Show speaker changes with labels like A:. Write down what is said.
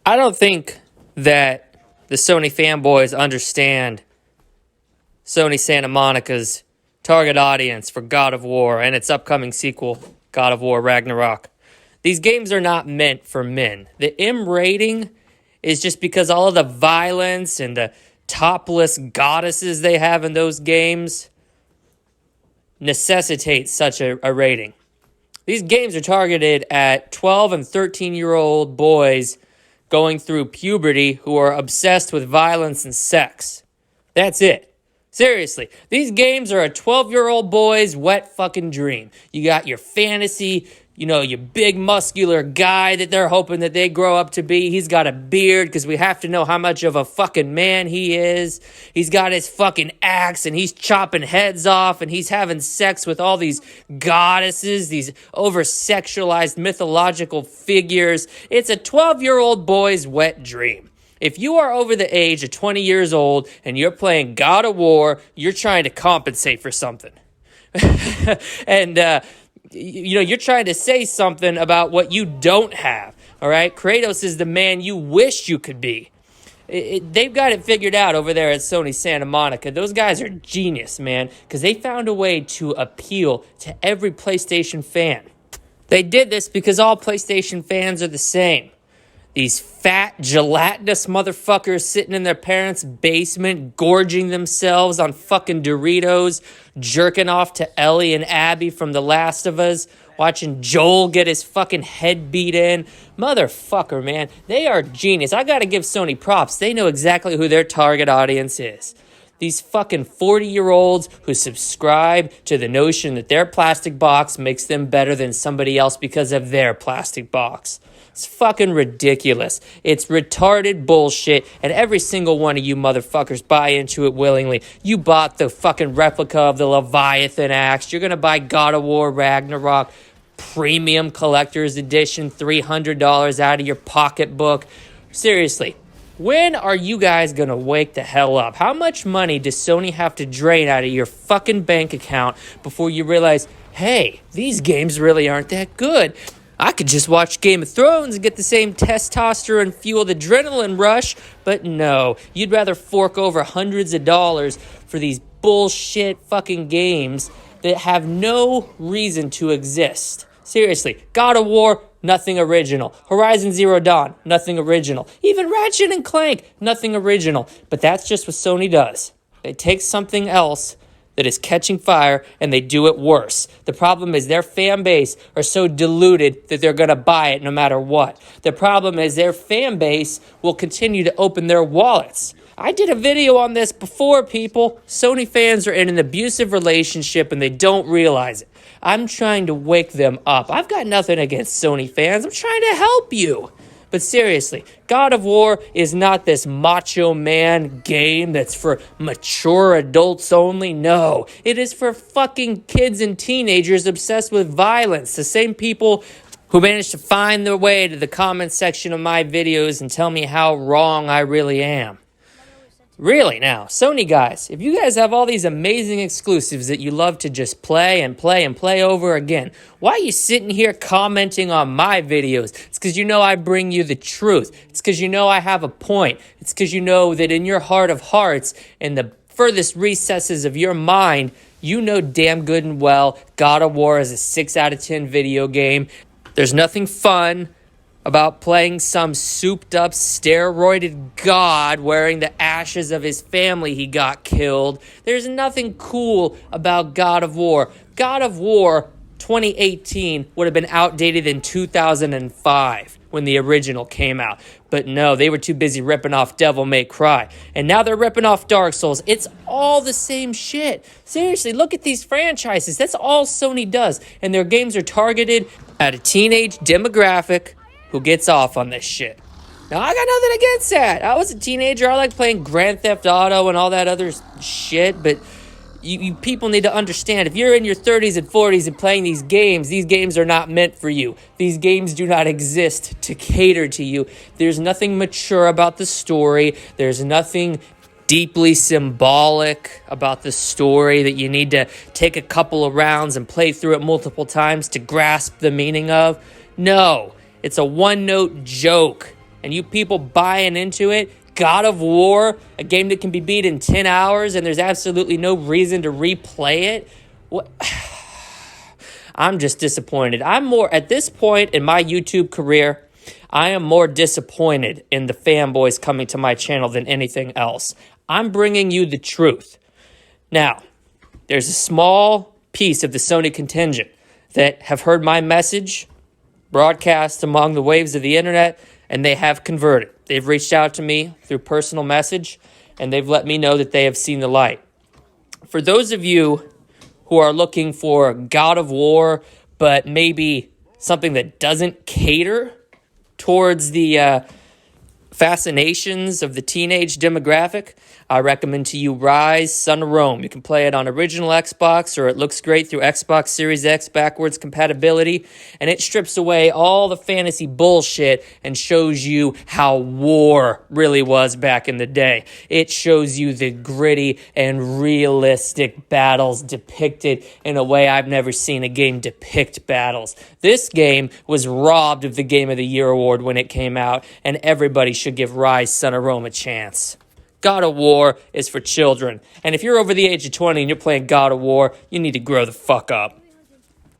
A: I don't think that the Sony fanboys understand Sony Santa Monica's target audience for God of War and its upcoming sequel, God of War Ragnarok. These games are not meant for men. The M rating is just because all of the violence and the topless goddesses they have in those games necessitate such a rating. These games are targeted at 12 and 13-year-old boys going through puberty who are obsessed with violence and sex. That's it. Seriously, these games are a 12-year-old boy's wet fucking dream. You got your fantasy, your big muscular guy that they're hoping that they grow up to be. He's got a beard because we have to know how much of a fucking man he is. He's got his fucking axe and he's chopping heads off and he's having sex with all these goddesses, these over-sexualized mythological figures. It's a 12-year-old boy's wet dream. If you are over the age of 20 years old and you're playing God of War, you're trying to compensate for something. And, you're trying to say something about what you don't have, all right? Kratos is the man you wish you could be. They've got it figured out over there at Sony Santa Monica. Those guys are genius, man, because they found a way to appeal to every PlayStation fan. They did this because all PlayStation fans are the same. These fat, gelatinous motherfuckers sitting in their parents' basement, gorging themselves on fucking Doritos, jerking off to Ellie and Abby from The Last of Us, watching Joel get his fucking head beat in. Motherfucker, man. They are genius. I gotta give Sony props. They know exactly who their target audience is. These fucking 40-year-olds who subscribe to the notion that their plastic box makes them better than somebody else because of their plastic box. It's fucking ridiculous. It's retarded bullshit, and every single one of you motherfuckers buy into it willingly. You bought the fucking replica of the Leviathan axe. You're gonna buy God of War Ragnarok Premium Collector's Edition, $300 out of your pocketbook. Seriously. When are you guys going to wake the hell up? How much money does Sony have to drain out of your fucking bank account before you realize, hey, these games really aren't that good? I could just watch Game of Thrones and get the same testosterone-fueled adrenaline rush, but no. You'd rather fork over hundreds of dollars for these bullshit fucking games that have no reason to exist. Seriously, God of War, nothing original. Horizon Zero Dawn, nothing original. Even Ratchet and Clank, nothing original. But that's just what Sony does. They take something else that is catching fire and they do it worse. The problem is their fan base are so diluted that they're going to buy it no matter what. The problem is their fan base will continue to open their wallets. I did a video on this before, people. Sony fans are in an abusive relationship and they don't realize it. I'm trying to wake them up. I've got nothing against Sony fans. I'm trying to help you. But seriously, God of War is not this macho man game that's for mature adults only. No, it is for fucking kids and teenagers obsessed with violence. The same people who managed to find their way to the comment section of my videos and tell me how wrong I really am. Really now, Sony guys, if you guys have all these amazing exclusives that you love to just play and play and play over again, why are you sitting here commenting on my videos? It's because you know I bring you the truth. It's because you know I have a point. It's because you know that in your heart of hearts, in the furthest recesses of your mind, you know damn good and well God of War is a 6 out of 10 video game. There's nothing fun about playing some souped-up, steroided god wearing the ashes of his family he got killed. There's nothing cool about God of War. God of War 2018 would have been outdated in 2005 when the original came out. But no, they were too busy ripping off Devil May Cry. And now they're ripping off Dark Souls. It's all the same shit. Seriously, look at these franchises. That's all Sony does. And their games are targeted at a teenage demographic who gets off on this shit. Now, I got nothing against that. I was a teenager. I like playing Grand Theft Auto and all that other shit, but you people need to understand, if you're in your 30s and 40s and playing these games are not meant for you. These games do not exist to cater to you. There's nothing mature about the story. There's nothing deeply symbolic about the story that you need to take a couple of rounds and play through it multiple times to grasp the meaning of. No. It's a one-note joke. and you people buying into it, God of War, a game that can be beat in 10 hours and there's absolutely no reason to replay it. What? I'm just disappointed. At this point in my YouTube career, I am more disappointed in the fanboys coming to my channel than anything else. I'm bringing you the truth. Now, there's a small piece of the Sony contingent that have heard my message broadcast among the waves of the internet, and they have converted. They've reached out to me through personal message, and they've let me know that they have seen the light. For those of you who are looking for God of War, but maybe something that doesn't cater towards the fascinations of the teenage demographic, I recommend to you Rise, Son of Rome. You can play it on original Xbox, or it looks great through Xbox Series X backwards compatibility, and it strips away all the fantasy bullshit and shows you how war really was back in the day. It shows you the gritty and realistic battles depicted in a way I've never seen a game depict battles. This game was robbed of the Game of the Year award when it came out, and everybody should give Rise, Son of Rome a chance. God of War is for children. And if you're over the age of 20 and you're playing God of War, you need to grow the fuck up.